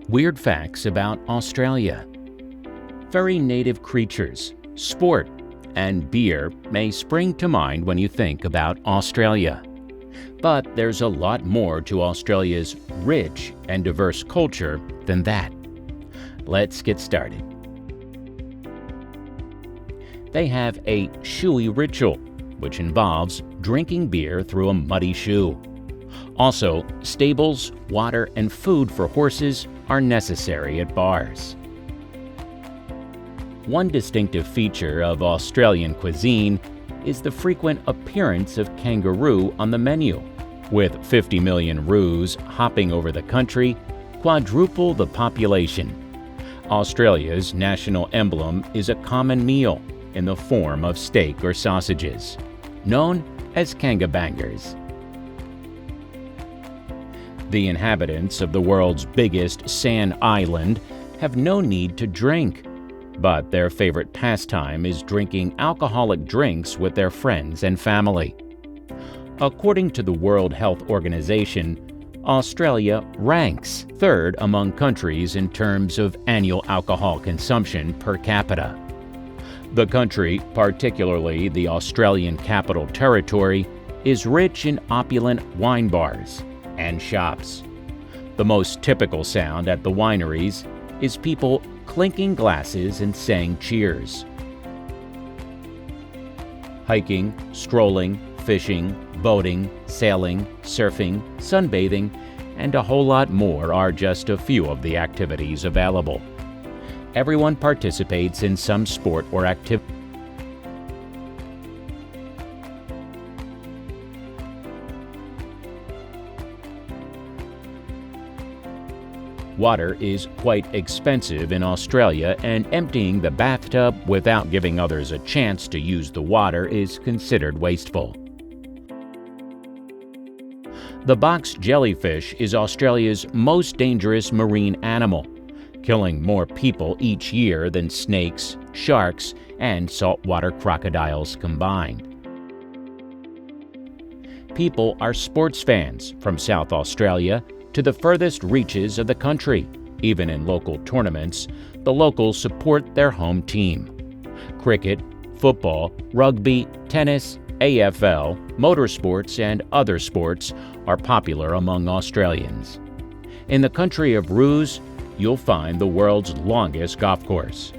Weird facts about Australia. Furry native creatures, sport, and beer may spring to mind when you think about Australia. But there's a lot more to Australia's rich and diverse culture than that. Let's get started. They have a shoey ritual, which involves drinking beer through a muddy shoe. Also, stables, water, and food for horses are necessary at bars. One distinctive feature of Australian cuisine is the frequent appearance of kangaroo on the menu. With 50 million roos hopping over the country, quadruple the population. Australia's national emblem is a common meal in the form of steak or sausages, known as kangabangers. The inhabitants of the world's biggest sand island have no need to drink, but their favorite pastime is drinking alcoholic drinks with their friends and family. According to the World Health Organization, Australia ranks third among countries in terms of annual alcohol consumption per capita. The country, particularly the Australian Capital Territory, is rich in opulent wine bars and shops. The most typical sound at the wineries is people clinking glasses and saying cheers. Hiking, strolling, fishing, boating, sailing, surfing, sunbathing, and a whole lot more are just a few of the activities available. Everyone participates in some sport or activity. Water is quite expensive in Australia, and emptying the bathtub without giving others a chance to use the water is considered wasteful. The box jellyfish is Australia's most dangerous marine animal, killing more people each year than snakes, sharks, and saltwater crocodiles combined. People are sports fans from South Australia to the furthest reaches of the country. Even in local tournaments, the locals support their home team. Cricket, football, rugby, tennis, AFL, motorsports, and other sports are popular among Australians. In the country of roos, you'll find the world's longest golf course.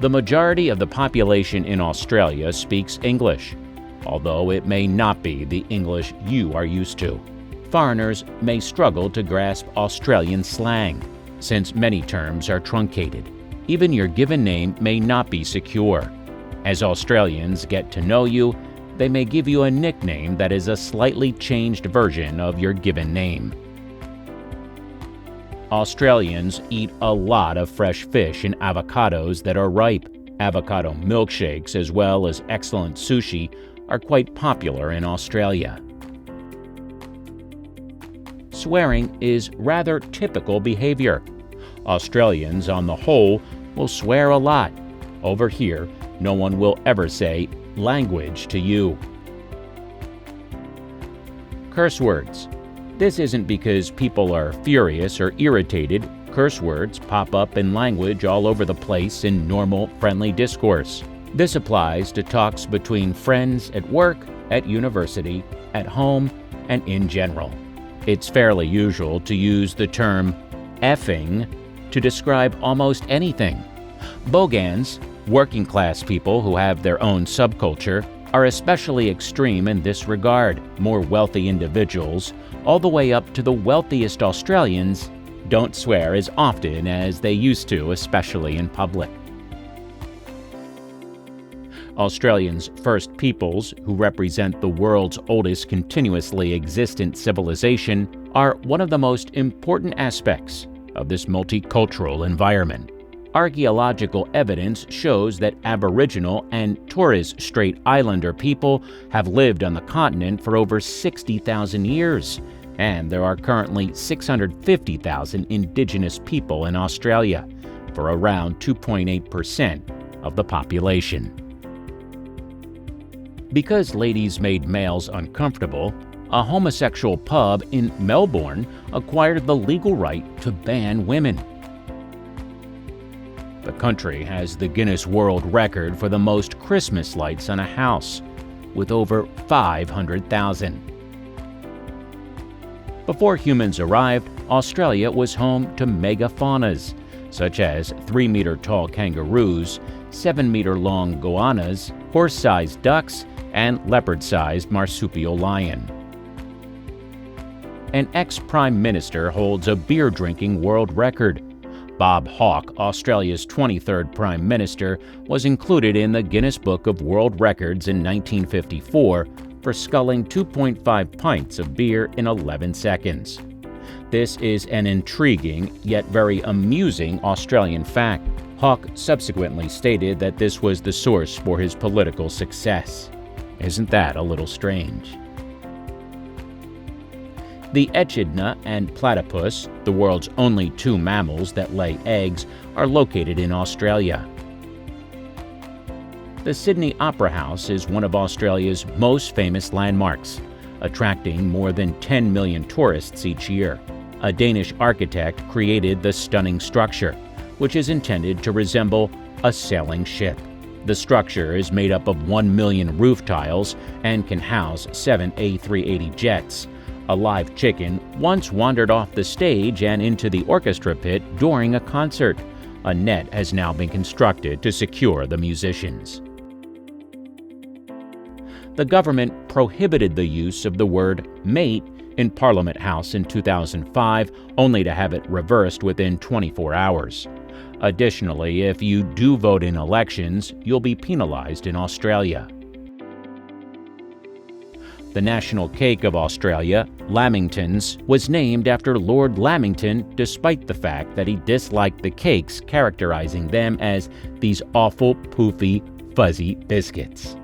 The majority of the population in Australia speaks English, although it may not be the English you are used to. Foreigners may struggle to grasp Australian slang, since many terms are truncated. Even your given name may not be secure. As Australians get to know you, they may give you a nickname that is a slightly changed version of your given name. Australians eat a lot of fresh fish and avocados that are ripe. Avocado milkshakes, as well as excellent sushi, are quite popular in Australia. Swearing is rather typical behavior. Australians, on the whole, will swear a lot. Over here, no one will ever say language to you. Curse words. This isn't because people are furious or irritated. Curse words pop up in language all over the place in normal, friendly discourse. This applies to talks between friends at work, at university, at home, and in general. It's fairly usual to use the term effing to describe almost anything. Bogans, working-class people who have their own subculture, are especially extreme in this regard. More wealthy individuals, all the way up to the wealthiest Australians, don't swear as often as they used to, especially in public. Australians' First Peoples, who represent the world's oldest continuously existent civilization, are one of the most important aspects of this multicultural environment. Archaeological evidence shows that Aboriginal and Torres Strait Islander people have lived on the continent for over 60,000 years, and there are currently 650,000 Indigenous people in Australia, for around 2.8% of the population. Because ladies made males uncomfortable, A homosexual pub in Melbourne acquired the legal right to ban women. The country has the Guinness World Record for the most Christmas lights on a house, with over 500,000. Before humans arrived, Australia was home to megafaunas, such as 3-meter-tall kangaroos, 7-meter-long goannas, horse-sized ducks, and leopard-sized marsupial lion. An ex-prime minister holds a beer-drinking world record. Bob Hawke, Australia's 23rd Prime Minister, was included in the Guinness Book of World Records in 1954 for sculling 2.5 pints of beer in 11 seconds. This is an intriguing, yet very amusing Australian fact. Hawke subsequently stated that this was the source for his political success. Isn't that a little strange? The echidna and platypus, the world's only two mammals that lay eggs, are located in Australia. The Sydney Opera House is one of Australia's most famous landmarks, attracting more than 10 million tourists each year. A Danish architect created the stunning structure, which is intended to resemble a sailing ship. The structure is made up of 1 million roof tiles and can house 7 A380 jets. A live chicken once wandered off the stage and into the orchestra pit during a concert. A net has now been constructed to secure the musicians. The government prohibited the use of the word mate in Parliament House in 2005, only to have it reversed within 24 hours. Additionally, if you do vote in elections, you'll be penalized in Australia. The national cake of Australia, Lamingtons, was named after Lord Lamington despite the fact that he disliked the cakes, characterizing them as these awful, poofy, fuzzy biscuits.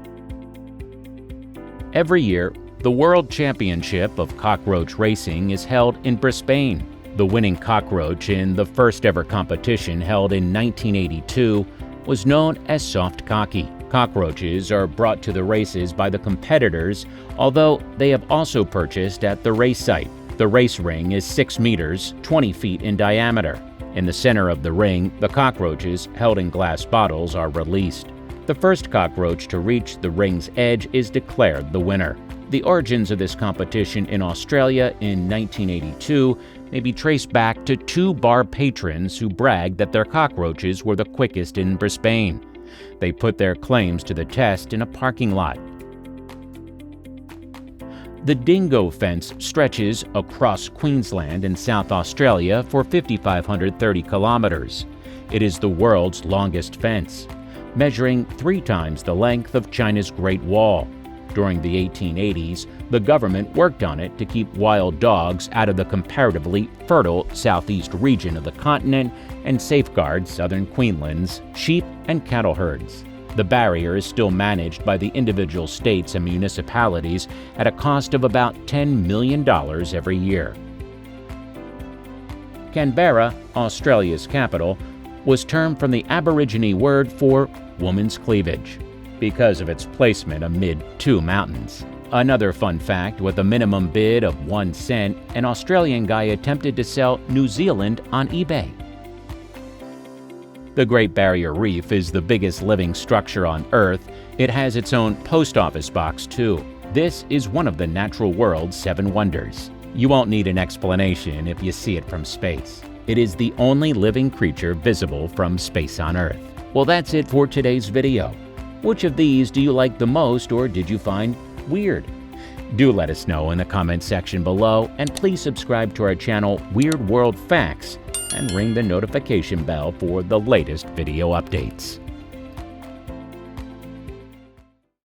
Every year, the World Championship of Cockroach Racing is held in Brisbane. The winning cockroach in the first ever competition held in 1982 was known as Soft Cocky. Cockroaches are brought to the races by the competitors, although they have also purchased at the race site. The race ring is 6 meters, 20 feet in diameter. In the center of the ring, the cockroaches, held in glass bottles, are released. The first cockroach to reach the ring's edge is declared the winner. The origins of this competition in Australia in 1982 may be traced back to two bar patrons who bragged that their cockroaches were the quickest in Brisbane. They put their claims to the test in a parking lot. The dingo fence stretches across Queensland and South Australia for 5,530 kilometers. It is the world's longest fence, measuring 3 times the length of China's Great Wall. During the 1880s, the government worked on it to keep wild dogs out of the comparatively fertile southeast region of the continent and safeguard southern Queensland's sheep and cattle herds. The barrier is still managed by the individual states and municipalities at a cost of about $10 million every year. Canberra, Australia's capital, was termed from the Aborigine word for woman's cleavage, because of its placement amid 2 mountains. Another fun fact, with a minimum bid of 1 cent, an Australian guy attempted to sell New Zealand on eBay. The Great Barrier Reef is the biggest living structure on Earth. It has its own post office box, too. This is one of the natural world's 7 wonders. You won't need an explanation if you see it from space. It is the only living creature visible from space on Earth. Well, that's it for today's video. Which of these do you like the most, or did you find weird? Do let us know in the comment section below, and please subscribe to our channel Weird World Facts and ring the notification bell for the latest video updates.